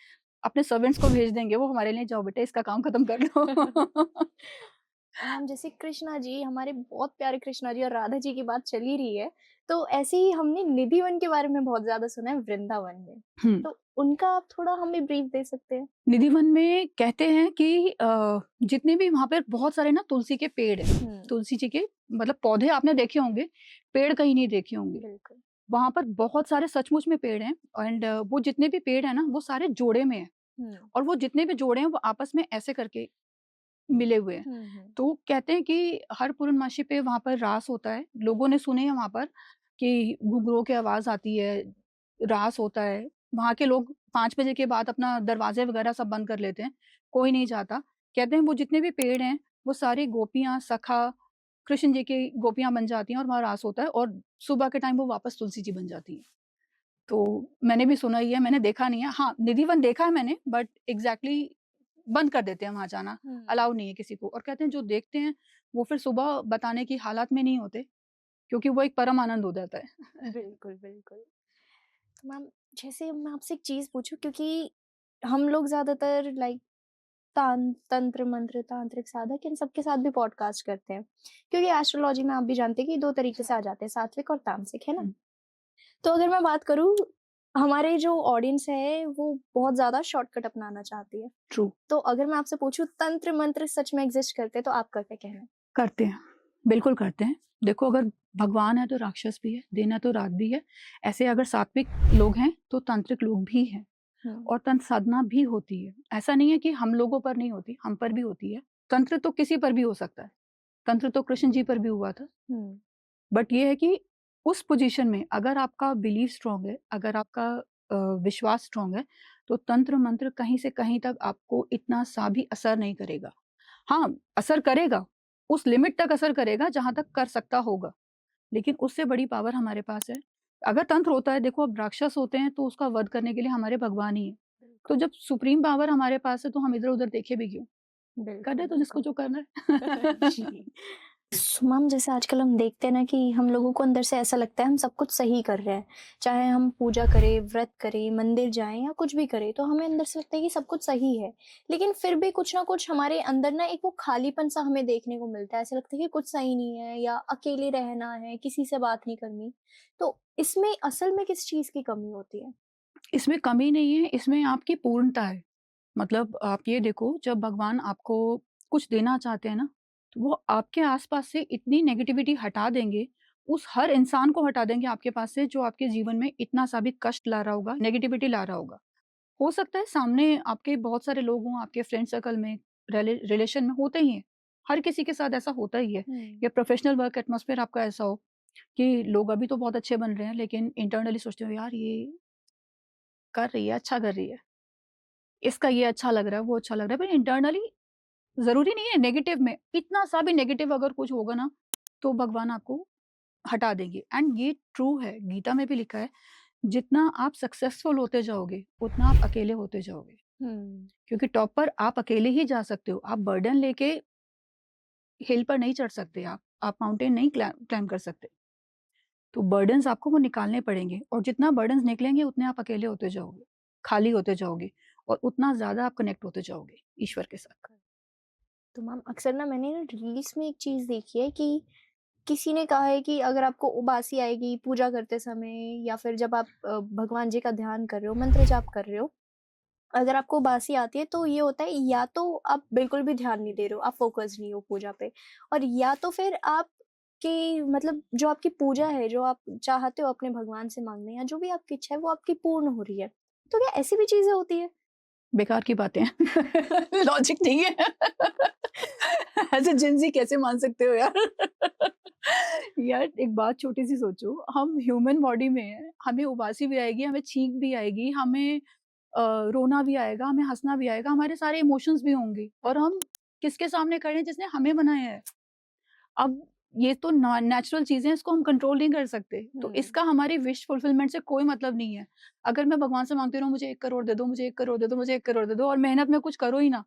Speaker 2: अपने सर्वेंट्स को भेज देंगे वो हमारे लिए, जाओ बेटे इसका काम खत्म कर लो।
Speaker 1: मैम जैसे कृष्णा जी, हमारे बहुत प्यारे कृष्णा जी और राधा जी की बात चल ही रही है, तो ऐसे ही हमने निधि वन के बारे में बहुत ज्यादा सुना है वृंदावन में।
Speaker 2: हुँ।
Speaker 1: तो उनका आप थोड़ा हमें ब्रीफ दे सकते हैं?
Speaker 2: निधि वन में कहते हैं कि जितने भी वहाँ पे बहुत सारे ना तुलसी के पेड़ हैं।
Speaker 1: हम्म।
Speaker 2: तुलसी जी के मतलब पौधे आपने देखे होंगे, पेड़ कहीं नहीं देखे होंगे।
Speaker 1: बिल्कुल।
Speaker 2: वहाँ पर बहुत सारे सचमुच में पेड़ हैं एंड वो जितने भी पेड़ हैं ना, वो सारे जोड़े में हैं और वो जितने भी जोड़े हैं, वो आपस में ऐसे करके मिले हुए हैं। तो कहते हैं कि हर पूर्णमासी पे वहाँ पर रास होता है। लोगों ने सुने हैं वहाँ पर कि घुंघरूओं की आवाज़ आती है, रास होता है। वहाँ के लोग 5 बजे के बाद अपना दरवाज़े वगैरह सब बंद कर लेते हैं, कोई नहीं जाता। कहते हैं वो जितने भी पेड़ हैं, वो सारी गोपियाँ, सखा, कृष्ण जी की गोपियाँ बन जाती हैं और वहाँ रास होता है और सुबह के टाइम वो वापस तुलसी जी बन जाती हैं। तो मैंने भी सुना ही है, मैंने देखा नहीं है। हाँ, निधि वन देखा है मैंने बट एग्ज़ैक्टली बंद कर देते हैं वहाँ जाना, अलाउ नहीं है किसी को और कहते हैं जो देखते हैं, वो फिर सुबह बताने की हालत में नहीं होते, क्योंकि वो एक परम आनंद हो जाता है।
Speaker 1: बिल्कुल, बिल्कुल। तो मैम जैसे मैं आपसे एक चीज़ पूछूँ, क्योंकि हम लोग ज़्यादातर लाइक तंत्र मंत्र, तांत्रिक साधक इन सब के साथ भी पॉडकास्ट करते हैं। क्योंकि एस्ट्रोलॉजी में आप भी जानते हैं कि 2 तरीके से आ जाते हैं, सात्विक और तामसिक, है ना?
Speaker 2: हुँ।
Speaker 1: तो अगर मैं बात करूँ, हमारे जो ऑडियंस है वो बहुत ज़्यादा शॉर्टकट अपनाना चाहती है।
Speaker 2: ट्रू।
Speaker 1: तो अगर मैं आपसे पूछूँ तंत्र मंत्र सच में एग्ज़िस्ट करते हैं, तो आपका क्या कहना है?
Speaker 2: करते हैं, बिल्कुल करते हैं। देखो अगर भगवान है तो राक्षस भी है, दिन है तो रात भी है। ऐसे अगर सात्विक लोग हैं, तो तांत्रिक लोग भी हैं और तंत्र साधना भी होती है। ऐसा नहीं है कि हम लोगों पर नहीं होती, हम पर भी होती है। तंत्र तो किसी पर भी हो सकता है। तंत्र तो कृष्ण जी पर भी हुआ था। बट ये है कि उस पोजीशन में अगर आपका बिलीफ स्ट्रांग है, अगर आपका विश्वास स्ट्रांग है, तो तंत्र मंत्र कहीं से कहीं तक आपको इतना सा भी असर नहीं करेगा। हाँ, असर करेगा, उस लिमिट तक असर करेगा जहाँ तक कर सकता होगा, लेकिन उससे बड़ी पावर हमारे पास है। अगर तंत्र होता है, देखो अब राक्षस होते हैं तो उसका वध करने के लिए हमारे भगवान ही हैं। तो जब सुप्रीम पावर हमारे पास है तो हम इधर-उधर देखे भी क्यों? कर दे तो जिसको जो करना है।
Speaker 1: जी। मैम जैसे आजकल हम देखते हैं ना कि हम लोगों को अंदर से ऐसा लगता है हम सब कुछ सही कर रहे हैं, चाहे हम पूजा करें, व्रत करें, मंदिर जाएं या कुछ भी करें, तो हमें अंदर से लगता है कि सब कुछ सही है। लेकिन फिर भी कुछ ना कुछ हमारे अंदर ना एक वो खालीपन सा हमें देखने को मिलता है। ऐसा लगता है कि कुछ सही नहीं है या अकेले रहना है, किसी से बात नहीं करनी। तो इसमें असल में किस चीज़ की कमी होती है?
Speaker 2: इसमें कमी नहीं है, इसमें आपकी पूर्णता है। मतलब आप ये देखो, जब भगवान आपको कुछ देना चाहते हैं ना, तो वो आपके आस-पास से इतनी नेगेटिविटी हटा देंगे, उस हर इंसान को हटा देंगे आपके पास से जो आपके जीवन में इतना सा भी कष्ट ला रहा होगा, नेगेटिविटी ला रहा होगा। हो सकता है सामने आपके बहुत सारे लोग हों, आपके फ्रेंड सर्कल में, रिलेशन में होते ही हैं, हर किसी के साथ ऐसा होता ही है,
Speaker 1: हम्म,
Speaker 2: या प्रोफेशनल वर्क एटमॉस्फेयर आपका ऐसा हो कि लोग अभी तो बहुत अच्छे बन रहे हैं लेकिन इंटरनली सोचते हो यार ये कर रही है, अच्छा कर रही है, इसका ये अच्छा लग रहा है, वो अच्छा लग रहा है, पर इंटरनली जरूरी नहीं है नेगेटिव में, इतना सा भी नेगेटिव अगर कुछ होगा ना तो भगवान आपको हटा देंगे। एंड ये ट्रू है, गीता में भी लिखा है, जितना आप सक्सेसफुल होते जाओगे उतना आप अकेले होते जाओगे,
Speaker 1: हम्म,
Speaker 2: क्योंकि टॉप पर आप अकेले ही जा सकते हो, आप बर्डन लेके हिल पर नहीं चढ़ सकते, आप माउंटेन नहीं क्लाइम कर सकते। तो बर्डन्स आपको वो निकालने पड़ेंगे, और जितना बर्डन्स निकलेंगे उतने आप अकेले होते जाओगे, खाली होते जाओगे, और उतना ज्यादा आप कनेक्ट होते जाओगे ईश्वर के साथ।
Speaker 1: तो मैम अक्सर ना मैंने ना रील्स में एक चीज देखी है कि किसी ने कहा है कि अगर आपको उबासी आएगी पूजा करते समय या फिर जब आप भगवान जी का ध्यान कर रहे हो, मंत्र जाप कर रहे हो, अगर आपको उबासी आती है तो ये होता है या तो आप बिल्कुल भी ध्यान नहीं दे रहे हो, आप फोकस नहीं हो पूजा पे, और या तो फिर आप कि मतलब जो आपकी पूजा है, जो आप चाहते हो अपने भगवान से मांगने या जो भी आपकी इच्छा है वो आपकी पूर्ण हो रही है। तो क्या ऐसी भी चीजें होती है?
Speaker 2: बेकार की बातें हैं लॉजिक नहीं है ऐसे जिंजी कैसे मान सकते हो यार यार एक बात छोटी सी सोचो, हम ह्यूमन बॉडी में हैं, हमें उबासी भी आएगी, हमें छींक भी आएगी, हमें रोना भी आएगा, हमें हंसना भी आएगा, हमारे सारे इमोशंस भी होंगे, और हम किसके सामने खड़े हैं? जिसने हमें बनाया है। अब ये तो नेचुरल चीजें हैं, इसको हम कंट्रोल नहीं कर सकते, तो इसका हमारी विश फुलफिलमेंट से कोई मतलब नहीं है। अगर मैं भगवान से मांगती रहूं मुझे 1 करोड़ दे दो, मुझे 1 करोड़ दे दो, मुझे 1 करोड़ दे दो, और मेहनत में कुछ करो ही ना,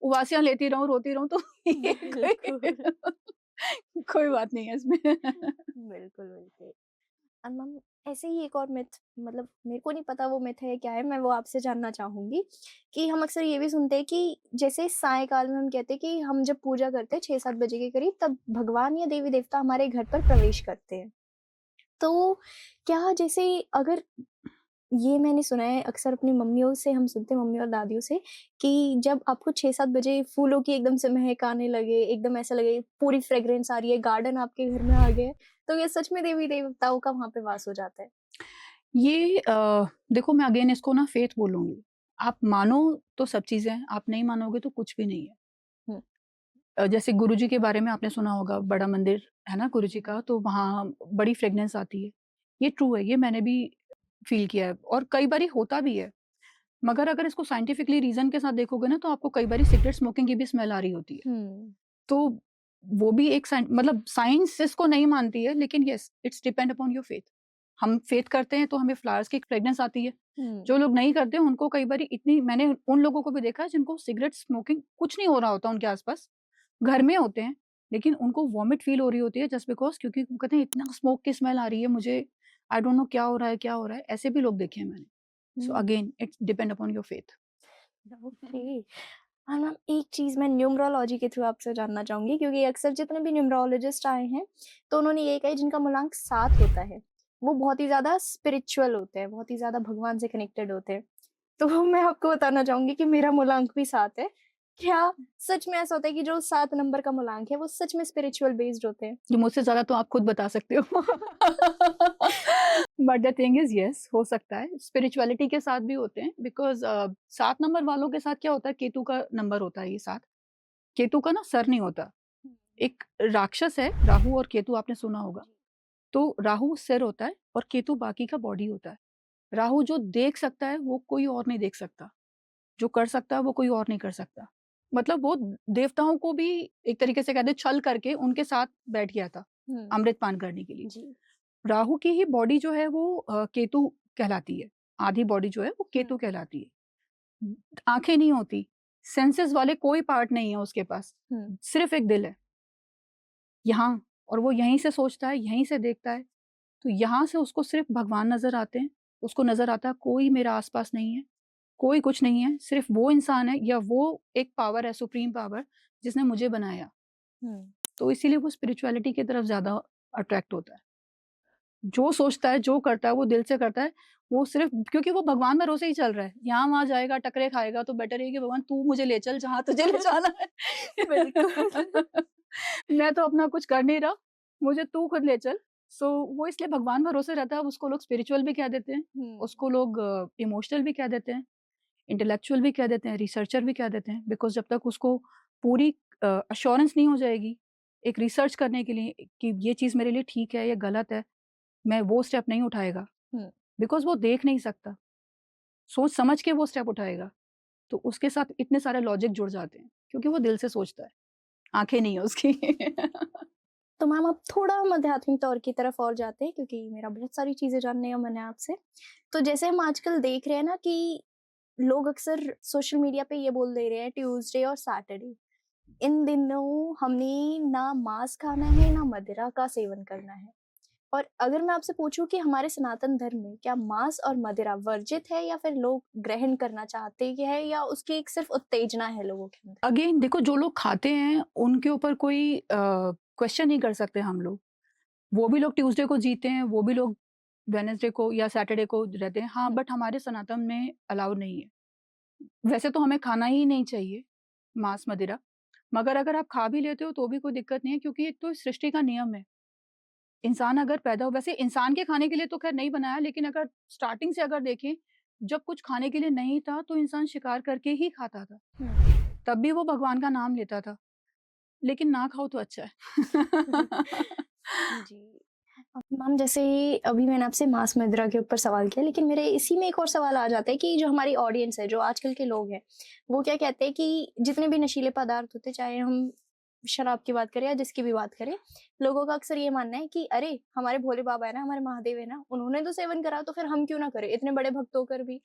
Speaker 2: उबासियां लेती रहूं, रोती रहूं, तो ये
Speaker 1: बिल्कुल।
Speaker 2: कोई बात नहीं है इसमें
Speaker 1: बिल्कुल, बिल्कुल। मैम ऐसे ही एक और मिथ, मतलब मेरे को नहीं पता वो मिथ है क्या है, मैं वो आपसे जानना चाहूँगी कि हम अक्सर ये भी सुनते हैं कि जैसे सायंकाल में हम कहते हैं कि हम जब पूजा करते हैं 6-7 बजे के करीब, तब भगवान या देवी-देवता हमारे घर पर प्रवेश करते हैं। तो क्या जैसे अगर ये मैंने सुना है, अक्सर अपनी मम्मियों से हम सुनते हैं, मम्मी और दादियों से, कि जब आपको 6-7 बजे फूलों की एकदम से महक आने लगे, एकदम ऐसा लगे पूरी फ्रेग्रेंस आ रही है, गार्डन आपके घर में आ गया है, तो ये सच में देवी-देवताओं का वहाँ पे वास हो जाता है?
Speaker 2: ये देखो मैं अगेन इसको ना फेथ बोलूंगी, आप मानो तो सब चीजें हैं, आप नहीं मानोगे तो कुछ भी नहीं है।
Speaker 1: हुँ,
Speaker 2: जैसे गुरुजी के बारे में आपने सुना होगा, बड़ा मंदिर है ना गुरुजी का, तो वहाँ बड़ी फ्रेग्रेंस आती है। ये ट्रू है, ये मैंने भी फील किया है, और कई बारी होता भी है। मगर अगर इसको साइंटिफिकली रीजन के साथ देखोगे ना, तो आपको कई बारी सिगरेट स्मोकिंग की भी स्मेल आ रही होती है।
Speaker 1: हुँ,
Speaker 2: तो वो भी एक मतलब साइंस इसको नहीं मानती है, लेकिन yes it's depend upon your faith. हम फेथ करते हैं तो हमें फ्लावर्स की फ्रेग्रेंस आती है।
Speaker 1: हुँ,
Speaker 2: जो लोग नहीं करते उनको कई बारी इतनी, मैंने उन लोगों को भी देखा है जिनको सिगरेट स्मोकिंग कुछ नहीं हो रहा होता उनके आसपास, घर में होते हैं, लेकिन उनको वॉमिट फील हो रही होती है जस्ट बिकॉज, क्योंकि वो कहते हैं इतना स्मोक की स्मेल आ रही है मुझे, आई डोंट नो क्या हो रहा है, क्या हो रहा है, ऐसे भी लोग देखे हैं मैंने। So
Speaker 1: hmm,
Speaker 2: again it's depend upon your faith.
Speaker 1: Okay. हाँ मैम, एक चीज़ मैं न्यूमरोलॉजी के थ्रू आपसे जानना चाहूँगी, क्योंकि अक्सर जितने भी न्यूमरोलॉजिस्ट आए हैं, तो उन्होंने ये कहा है जिनका मूलांक 7 होता है, वो बहुत ही ज़्यादा स्पिरिचुअल होते हैं, बहुत ही ज़्यादा भगवान से कनेक्टेड होते हैं। तो मैं आपको बताना चाहूँगी कि मेरा मूलांक भी 7 है। क्या सच में ऐसा होता है कि जो 7 नंबर का मूलांक है, वो सच में स्पिरिचुअल बेस्ड होते हैं?
Speaker 2: ये मुझसे ज़्यादा तो आप खुद बता सकते हो। But the thing is yes हो सकता है, स्पिरिचुअलिटी के साथ भी होते हैं, बिकॉज़ 7 नंबर वालों के साथ क्या होता है, केतु का नंबर होता है ये 7। केतु का ना सर नहीं होता।
Speaker 1: हुँ,
Speaker 2: एक राक्षस है, राहु और केतु आपने सुना होगा।
Speaker 1: जी।
Speaker 2: तो राहु सिर होता है और केतु बाकी का बॉडी होता है। राहु जो देख सकता है वो कोई और नहीं देख सकता। जो कर सकता है वो कोई और नहीं कर सकता। मतलब वो देवताओं को भी एक तरीके से कहते हैं छल करके उनके साथ बैठ गया था,
Speaker 1: हुँ,
Speaker 2: अमृत पान करने के लिए।
Speaker 1: जी।
Speaker 2: राहु की ही बॉडी जो है वो केतु कहलाती है। आधी बॉडी जो है वो
Speaker 1: हुँ,
Speaker 2: केतु कहलाती है। आँखें नहीं होती, सेंसेस वाले कोई पार्ट नहीं है उसके पास,
Speaker 1: हुँ,
Speaker 2: सिर्फ़ एक दिल है, यहाँ, और वो यहीं से सोचता है, यहीं से देखता है। तो यहाँ से उसको सिर्फ़ भगवान नज़र आते हैं, उसको नज़र आता है कोई मेरा आस-पास नहीं है, कोई कुछ नहीं है, सिर्फ़ वो इंसान है या वो एक पावर है, सुप्रीम पावर जिसने मुझे बनाया।
Speaker 1: हुँ,
Speaker 2: तो इसीलिए वो स्पिरिचुअलिटी की तरफ ज़्यादा अट्रैक्ट होता है। जो सोचता है, जो करता है, वो दिल से करता है। वो सिर्फ़ क्योंकि वो भगवान भरोसे ही चल रहा है। यहाँ-वहाँ जाएगा, टकरे खाएगा, तो बेटर है कि भगवान तू मुझे ले चल जहाँ तुझे ले जाना है।
Speaker 1: बिल्कुल।
Speaker 2: मैं तो अपना कुछ कर नहीं रहा, मुझे तू खुद ले चल। सो वो इसलिए भगवान भरोसे रहता है। उसको लोग स्पिरिचुअल भी कह देते हैं,
Speaker 1: हुँ,
Speaker 2: उसको लोग इमोशनल भी कह देते हैं, इंटेलेक्चुअल भी कह देते हैं, रिसर्चर भी कह देते हैं। बिकॉज़ जब तक उसको पूरी अश्योरेंस नहीं हो जाएगी एक रिसर्च करने के लिए कि ये चीज़ मेरे लिए ठीक है या गलत है, मैं वो स्टेप नहीं उठाएगा
Speaker 1: हम्म।
Speaker 2: बिकॉज वो देख नहीं सकता, सोच समझ के वो स्टेप उठाएगा। तो उसके साथ इतने सारे लॉजिक जुड़ जाते हैं क्योंकि वो दिल से सोचता है, आंखें नहीं है उसकी।
Speaker 1: तो मैम अब थोड़ा हम आध्यात्मिक तौर की तरफ और जाते हैं क्योंकि मेरा बहुत सारी चीजें जानने का मन है आपसे। तो जैसे हम आजकल देख रहे हैं ना कि लोग अक्सर सोशल मीडिया पे ये बोल दे रहे हैं ट्यूसडे और सैटरडे इन दिनों हमें ना मांस खाना है ना मदिरा का सेवन करना है। और अगर मैं आपसे पूछूं कि हमारे सनातन धर्म में क्या मांस और मदिरा वर्जित है या फिर लोग ग्रहण करना चाहते हैं या उसकी एक सिर्फ उत्तेजना है लोगों के अंदर?
Speaker 2: अगेन देखो, जो लोग खाते हैं उनके ऊपर कोई क्वेश्चन नहीं कर सकते हम लोग। वो भी लोग ट्यूसडे को जीते हैं, वो भी लोग वेडनेसडे को या सैटरडे को रहते हैं। हाँ, बट हमारे सनातन में अलाउड नहीं है। वैसे तो हमें खाना ही नहीं चाहिए मांस मदिरा, मगर अगर आप खा भी लेते हो तो भी कोई दिक्कत नहीं है क्योंकि एक तो सृष्टि का नियम है। इंसान अगर पैदा हो, वैसे इंसान के खाने के लिए तो खैर नहीं बनाया, लेकिन अगर स्टार्टिंग से अगर देखें, जब कुछ खाने के लिए नहीं था तो इंसान शिकार करके ही खाता था, तब भी वो भगवान का नाम लेता था। लेकिन ना खाओ तो अच्छा है।
Speaker 1: जी। मैम जैसे अभी मैंने आपसे मांस मदिरा के ऊपर सवाल किया लेकिन मेरे इसी में एक और सवाल आ जाता है कि जो हमारी ऑडियंस है जो आजकल के लोग हैं वो क्या कहते हैं कि जितने भी नशीले पदार्थ होते चाहे हम शराब की बात करें या जिसकी भी बात करें, लोगों का अक्सर ये मानना है कि अरे हमारे भोले बाबा है ना, हमारे महादेव है ना, उन्होंने तो सेवन करा तो फिर हम क्यों ना करें, इतने बड़े भक्त होकर भी।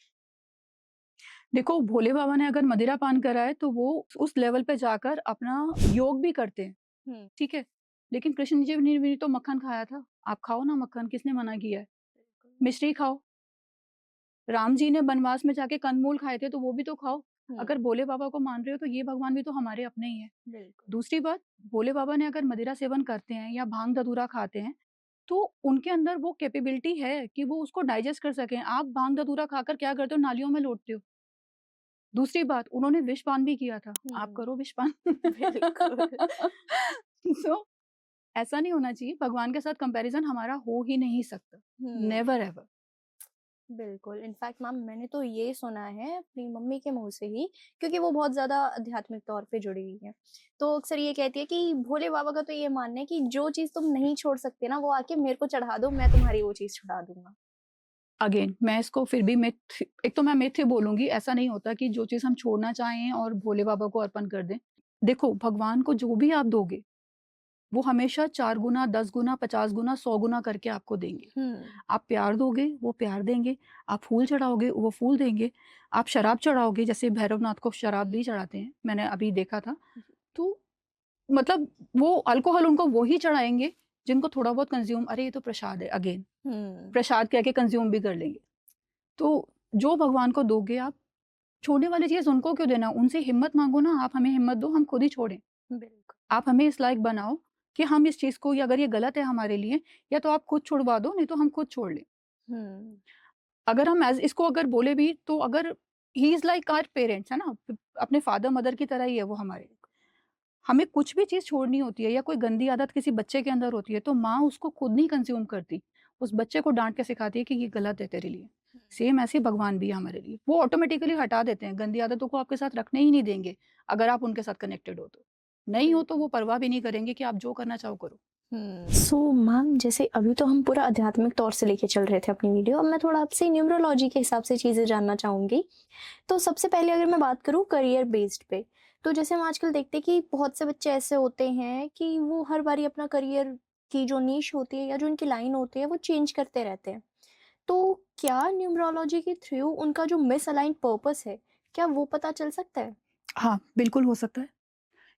Speaker 2: देखो, भोले बाबा ने अगर मदिरा पान करा है तो वो उस लेवल पे जाकर अपना योग भी करते हैं,
Speaker 1: हम्म।
Speaker 2: ठीक है। लेकिन कृष्ण जी ने भी तो मक्खन खाया था। आप खाओ ना मक्खन, किसने मना किया है? मिश्री खाओ। राम जी ने वनवास में जाके कंदमूल खाए थे तो वो भी तो खाओ। अगर भोले बाबा को मान रहे हो तो ये भगवान भी तो हमारे अपने ही है।
Speaker 1: बिल्कुल।
Speaker 2: दूसरी बात, भोले बाबा ने अगर मदिरा सेवन करते हैं या भांग धतूरा खाते हैं तो उनके अंदर वो कैपेबिलिटी है कि वो उसको डाइजेस्ट कर सकें। आप भांग धतूरा खाकर क्या करते हो? नालियों में लोटते हो। दूसरी बात, उन्होंने विषपान भी किया था। आप करो विषपान।
Speaker 1: बिल्कुल।
Speaker 2: सो ऐसा नहीं होना चाहिए। भगवान के साथ कंपैरिजन हमारा हो ही नहीं सकता। Never ever.
Speaker 1: बिल्कुल। इनफैक्ट मैम मैंने तो ये सुना है अपनी मम्मी के मुंह से ही, क्योंकि वो बहुत ज़्यादा आध्यात्मिक तौर पे जुड़ी हुई है। तो अक्सर ये कहती है कि भोले बाबा का तो ये मानना है कि जो चीज़ तुम नहीं छोड़ सकते ना वो आके मेरे को चढ़ा दो, मैं तुम्हारी वो चीज़ छुड़ा दूँगा।
Speaker 2: अगेन मैं इसको फिर भी मिथ, एक तो मैं मिथ ही बोलूँगी। ऐसा नहीं होता कि जो चीज़ हम छोड़ना चाहें और भोले बाबा को अर्पण कर दें। देखो, भगवान को जो भी आप दोगे, वो हमेशा 4 गुना, 10 गुना, 50 गुना, 100 गुना करके आपको देंगे। आप प्यार दोगे, वो प्यार देंगे। आप फूल चढ़ाओगे, वो फूल देंगे। आप शराब चढ़ाओगे, जैसे भैरवनाथ को शराब भी चढ़ाते हैं, मैंने अभी देखा था। तो मतलब वो अल्कोहल उनको वो ही चढ़ाएँगे जिनको थोड़ा बहुत कंज़्यूम, अरे ये तो प्रसाद है, अगेन प्रसाद कह के कंज़्यूम भी कर लेंगे। तो जो भगवान को दोगे आप, छोड़ने वाली चीज़ उनको क्यों देना? उनसे हिम्मत माँगो ना, आप हमें हिम्मत दो, हम खुद ही छोड़ें।
Speaker 1: बिल्कुल।
Speaker 2: आप हमें इस लायक बनाओ कि हम इस चीज़ को, या अगर ये गलत है हमारे लिए, या तो आप खुद छुड़वा दो, नहीं तो हम खुद छोड़ लें। अगर हम एज़ इसको अगर बोले भी तो, अगर he is like our parents, है ना? अपने फादर-मदर की तरह ही है वो हमारे। हमें कुछ भी चीज़ छोड़नी होती है या कोई गंदी आदत किसी बच्चे के अंदर होती है तो माँ उसको खुद नहीं कंज़्यूम करती। उस बच्चे को डाँट के सिखाती है कि ये गलत है तेरे लिए। सेम ऐसे ही भगवान भी है हमारे लिए। वो ऑटोमेटिकली हटा देते हैं, गंदी आदतों को आपके साथ रखने ही नहीं देंगे, अगर आप उनके साथ कनेक्टेड हो तो। नहीं हो तो वो परवाह भी नहीं करेंगे कि आप जो करना चाहो करो।
Speaker 1: सो मैम जैसे अभी तो हम पूरा आध्यात्मिक तौर से लेके चल रहे थे अपनी वीडियो, अब मैं थोड़ा आपसे न्यूमरोलॉजी के हिसाब से चीज़ें जानना चाहूँगी। तो सबसे पहले अगर मैं बात करूँ करियर बेस्ड पे, तो जैसे हम आजकल देखते हैं कि बहुत से बच्चे ऐसे होते हैं कि वो हर बारी अपना करियर की जो नीश होती है या जो उनकी लाइन होती है वो चेंज करते रहते हैं। तो क्या न्यूमरोलॉजी के थ्रू उनका जो मिसअलाइंड पर्पस है, क्या वो पता चल सकता है?
Speaker 2: हाँ, बिल्कुल हो सकता है।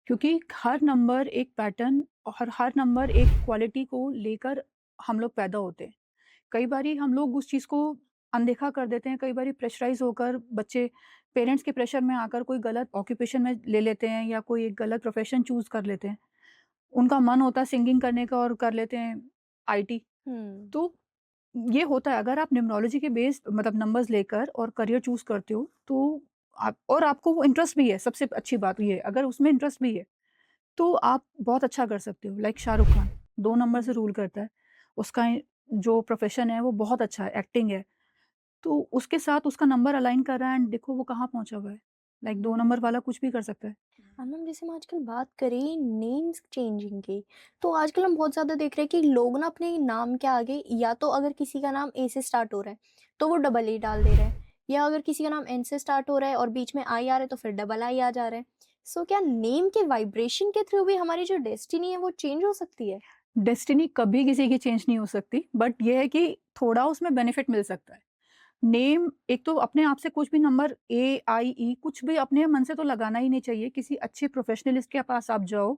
Speaker 2: क्योंकि हर नंबर एक पैटर्न और हर नंबर एक क्वालिटी को लेकर हम लोग पैदा होते हैं। कई बारी हम लोग उस चीज़ को अनदेखा कर देते हैं, कई बारी प्रेशराइज़ होकर बच्चे पेरेंट्स के प्रेशर में आकर कोई गलत ऑक्यूपेशन में ले लेते हैं या कोई एक गलत प्रोफ़ेशन चूज़ कर लेते हैं। उनका मन होता है सिंगिंग करने का और कर लेते हैं आईटी। तो ये होता है, अगर आप न्यूमरोलॉजी के बेस्ड मतलब नंबर्स लेकर और करियर चूज़ करते हो तो आप, और आपको वो इंटरेस्ट भी है, सबसे अच्छी बात ये है, अगर उसमें इंटरेस्ट भी है तो आप बहुत अच्छा कर सकते हो। लाइक शाहरुख खान 2 नंबर से रूल करता है। उसका जो प्रोफ़ेशन है वो बहुत अच्छा है, एक्टिंग है। तो उसके साथ उसका नंबर अलाइन कर रहा है एंड देखो वो कहाँ पहुँचा हुआ है। लाइक 2 नंबर वाला कुछ भी कर सकता है।
Speaker 1: मैम जैसे हम आजकल बात करें नेम्स चेंजिंग की, तो आजकल हम बहुत ज़्यादा देख रहे हैं कि लोग ना अपने नाम के आगे या तो अगर किसी का नाम ए से स्टार्ट हो रहा है तो वो डबल ए डाल दे रहे हैं, या अगर किसी का नाम एन से स्टार्ट हो रहा है और बीच में आई आ रहा है तो फिर डबल आई आ जा रहा है। सो क्या नेम के वाइब्रेशन के थ्रू भी हमारी जो डेस्टिनी है वो चेंज हो सकती है?
Speaker 2: डेस्टिनी कभी किसी की चेंज नहीं हो सकती, बट ये है कि थोड़ा उसमें बेनिफिट मिल सकता है। नेम एक तो अपने आप से कुछ भी नंबर ए, आई, ई कुछ भी अपने मन से तो लगाना ही नहीं चाहिए। किसी अच्छे प्रोफेशनलिस्ट के पास आप जाओ,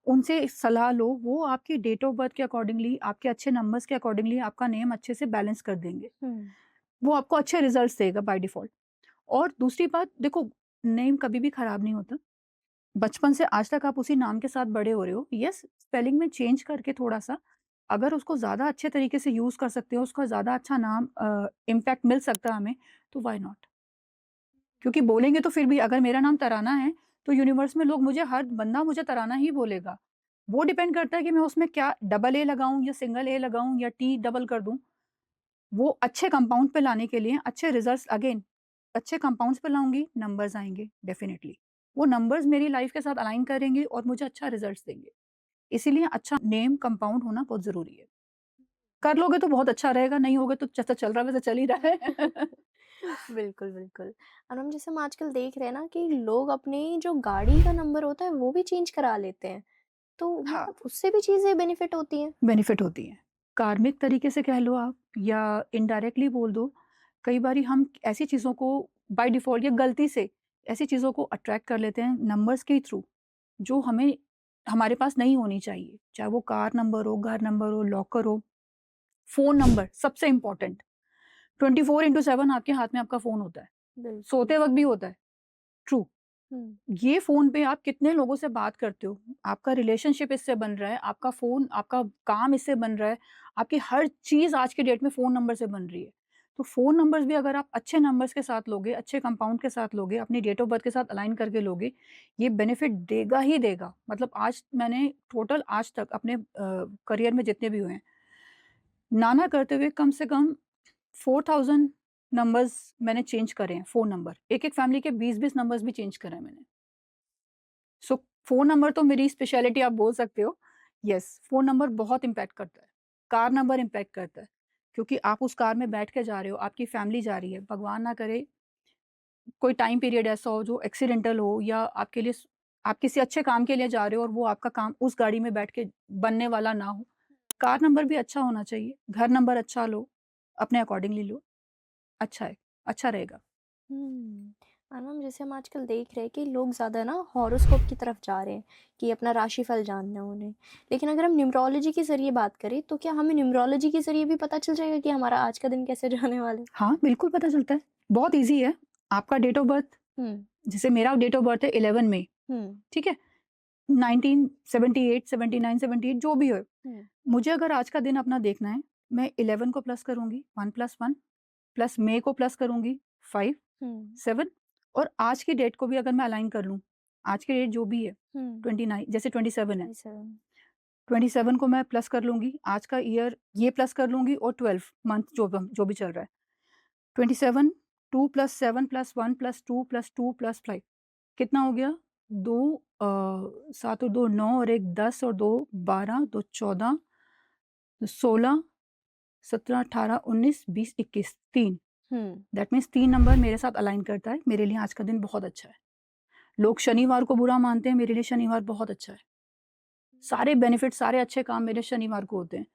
Speaker 2: उनसे सलाह लो, वो आपकी डेट ऑफ बर्थ के अकॉर्डिंगली, आपके अच्छे नंबर्स के अकॉर्डिंगली आपका नेम अच्छे से बैलेंस कर देंगे।
Speaker 1: हम्म।
Speaker 2: वो आपको अच्छे रिजल्ट्स देगा बाय डिफ़ॉल्ट। और दूसरी बात देखो, नेम कभी भी खराब नहीं होता। बचपन से आज तक आप उसी नाम के साथ बड़े हो रहे हो। यस, स्पेलिंग में चेंज करके थोड़ा-सा अगर उसको ज़्यादा अच्छे तरीके से यूज़ कर सकते हो, उसका ज़्यादा अच्छा नाम इम्पैक्ट मिल सकता है हमें, तो व्हाई नॉट? क्योंकि बोलेंगे तो फिर भी अगर मेरा नाम तराना है, तो यूनिवर्स में लोग मुझे हर बंदा मुझे तराना ही बोलेगा। वो डिपेंड करता है कि मैं उसमें क्या डबल ए लगाऊँ या सिंगल ए लगाऊँ या टी डबल कर दूँ। वो अच्छे कंपाउंड पे लाने के लिए अच्छे रिजल्ट्स अगेन अच्छे कंपाउंड्स पे लाऊँगी, नंबर्स आएँगे डेफिनिटली। वो नंबर्स मेरी लाइफ के साथ अलाइन करेंगे और मुझे अच्छा रिजल्ट्स देंगे। इसीलिए अच्छा नेम कंपाउंड होना बहुत ज़रूरी है। कर लोगे तो बहुत अच्छा रहेगा, नहीं होगा तो जैसा चल रहा है वैसे चल ही रहा है।
Speaker 1: बिल्कुल, बिल्कुल। और हम जैसे हम आजकल देख रहे हैं ना कि लोग अपनी जो गाड़ी का नंबर होता है वो भी चेंज करा लेते हैं। तो
Speaker 2: हाँ,
Speaker 1: मतलब उससे भी चीज़ें बेनिफिट होती हैं?
Speaker 2: बेनिफिट होती हैं। कार्मिक तरीके से कह लो आप या इनडायरेक्टली बोल दो। कई बारी हम ऐसी चीज़ों को बाय डिफ़ॉल्ट या गलती से ऐसी चीज़ों को अट्रैक्ट कर लेते हैं नंबर्स के थ्रू, जो हमें हमारे पास नहीं होनी चाहिए। चाहे वो कार नंबर हो, घर नंबर हो, लॉकर हो, फ़ोन नंबर सबसे इम्पोर्टेंट। 24/7 आपके हाथ में आपका फ़ोन होता है।
Speaker 1: बिल्कुल।
Speaker 2: सोते वक़्त भी होता है। ट्रू।
Speaker 1: हुँ।
Speaker 2: ये फ़ोन पे आप कितने लोगों से बात करते हो, आपका रिलेशनशिप इससे बन रहा है, आपका फ़ोन आपका काम इससे बन रहा है, आपकी हर चीज़ आज की डेट में फ़ोन नंबर से बन रही है। तो फ़ोन नंबर्स भी अगर आप अच्छे नंबर्स के साथ लोगे, अच्छे कंपाउंड के साथ लोगे, अपनी डेट ऑफ बर्थ के साथ अलाइन करके लोगे, ये बेनिफिट देगा ही देगा। मतलब आज मैंने टोटल आज तक अपने करियर में जितने भी हुए हैं, ना करते हुए कम से कम 4000 नंबर्स मैंने चेंज करे हैं, फ़ोन नंबर। एक-एक फैमिली के 20-20 नंबर्स भी चेंज करे हैं मैंने। सो फ़ोन नंबर तो मेरी स्पेशलिटी आप बोल सकते हो। येस, फ़ोन नंबर बहुत इम्पैक्ट करता है। कार नंबर इम्पैक्ट करता है, क्योंकि आप उस कार में बैठ के जा रहे हो, आपकी फैमिली जा रही है, भगवान ना करे कोई टाइम पीरियड ऐसा हो जो एक्सीडेंटल हो या आपके लिए आप किसी अच्छे काम के लिए जा रहे हो और वो आपका काम उस गाड़ी में बैठ के बनने वाला ना हो। कार नंबर भी अच्छा होना चाहिए, घर नंबर अच्छा लो, अपने अकॉर्डिंगली लो, अच्छा है, अच्छा रहेगा।
Speaker 1: हुँ। और मैम जैसे हम आजकल देख रहे हैं कि लोग ज़्यादा ना हॉरोस्कोप की तरफ जा रहे हैं कि अपना राशिफल जानना है उन्हें। लेकिन अगर हम न्यूमरोलॉजी के ज़रिए बात करें तो क्या हमें न्यूमरोलॉजी के ज़रिए भी पता चल जाएगा कि हमारा आज का दिन कैसे जाने वाला है?
Speaker 2: हाँ, बिल्कुल पता चलता है। बहुत ईज़ी है। आपका डेट ऑफ बर्थ
Speaker 1: हुँ।
Speaker 2: जैसे मेरा डेट ऑफ बर्थ है 11 मई,
Speaker 1: हुँ।
Speaker 2: ठीक है? 1978, 79, 78 जो भी हो,
Speaker 1: हुँ।
Speaker 2: मुझे अगर आज का दिन अपना देखना है, मैं 11 को प्लस करूँगी, 1 + 1 प्लस मई को प्लस करूँगी 5,
Speaker 1: हुँ।
Speaker 2: 7 और आज की डेट को भी अगर मैं अलाइन कर लूँ, आज की डेट जो भी है
Speaker 1: हुँ।
Speaker 2: 29 जैसे 27 है,
Speaker 1: 27।
Speaker 2: 27 को मैं प्लस कर लूँगी, आज का ईयर ये प्लस कर लूँगी और 12 मंथ जो भी चल रहा है। 27 2 + 7 + 1 + 2 + 2 + 5 कितना हो गया? 2 7 और 2 9 और 1 10 और 2 12, 2 14, 16, 17, 18, 19, 20, 21 3
Speaker 1: हुँ।
Speaker 2: दैट मीन्स 3 नंबर मेरे साथ अलाइन करता है। मेरे लिए आज का दिन बहुत अच्छा है। लोग शनिवार को बुरा मानते हैं, मेरे लिए शनिवार बहुत अच्छा है। सारे बेनिफिट, सारे अच्छे काम मेरे शनिवार को होते हैं।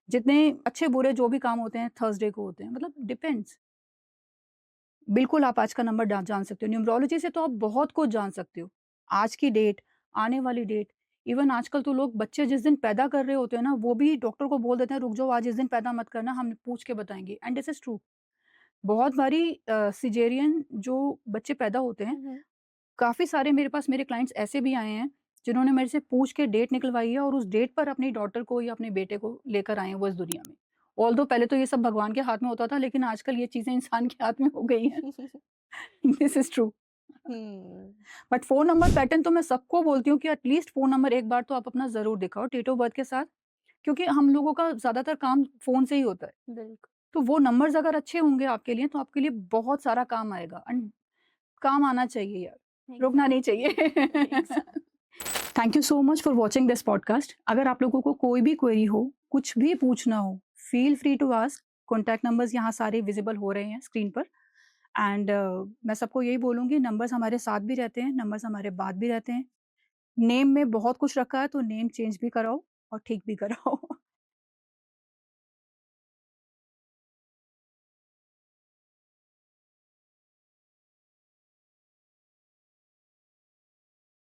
Speaker 2: जितने अच्छे-बुरे जो भी काम होते हैं थर्सडे को होते हैं। मतलब डिपेंड्स। बिल्कुल आप आज का नंबर जान सकते हो। न्यूमरोलॉजी से तो आप बहुत कुछ जान सकते हो। आज की डेट, आने वाली डेट, इवन आजकल तो लोग बच्चे जिस दिन पैदा कर रहे होते हैं ना, वो भी डॉक्टर को बोल देते हैं, "रुक जाओ, आज इस दिन पैदा मत करना, हम पूछ के बताएँगे" एंड दिस इज़ ट्रू। बहुत बारी सिज़ेरियन जो बच्चे पैदा होते हैं,
Speaker 1: हुँ, हुँ।
Speaker 2: काफ़ी सारे मेरे पास मेरे क्लाइंट्स ऐसे भी आए हैं, जिन्होंने मेरे से पूछ के डेट निकलवाई है और उस डेट पर अपनी डॉटर को या अपने बेटे को लेकर आए हैं वो इस दुनिया में। ऑल्दो पहले तो ये सब भगवान के हाथ में होता था, लेकिन आजकल ये चीज़ें इंसान के हाथ में हो गई हैं। This is true.
Speaker 1: Hmm.
Speaker 2: But phone number pattern तो मैं सबको बोलती हूँ कि एटलीस्ट फ़ोन नंबर एक बार तो आप अपना ज़रूर दिखाओ डेट ऑफ बर्थ के साथ, क्योंकि हम लोगों का ज़्यादातर काम फ़ोन से ही होता है।
Speaker 1: बिल्कुल।
Speaker 2: तो वो नंबर्स अगर अच्छे होंगे आपके लिए, तो आपके लिए बहुत सारा काम आएगा एंड काम आना चाहिए यार। रुकना नहीं चाहिए। Thank you so much for watching this podcast. अगर आप लोगों को कोई भी क्वेरी हो, कुछ भी पूछना हो, feel free to ask. Contact numbers यहाँ सारे विजिबल हो रहे हैं स्क्रीन पर। एंड मैं सबको यही बोलूँगी, नंबर्स हमारे साथ भी रहते हैं, नंबर्स हमारे बाद भी रहते हैं। नेम में बहुत कुछ रखा है तो नेम चेंज भी कराओ और ठीक भी कराओ।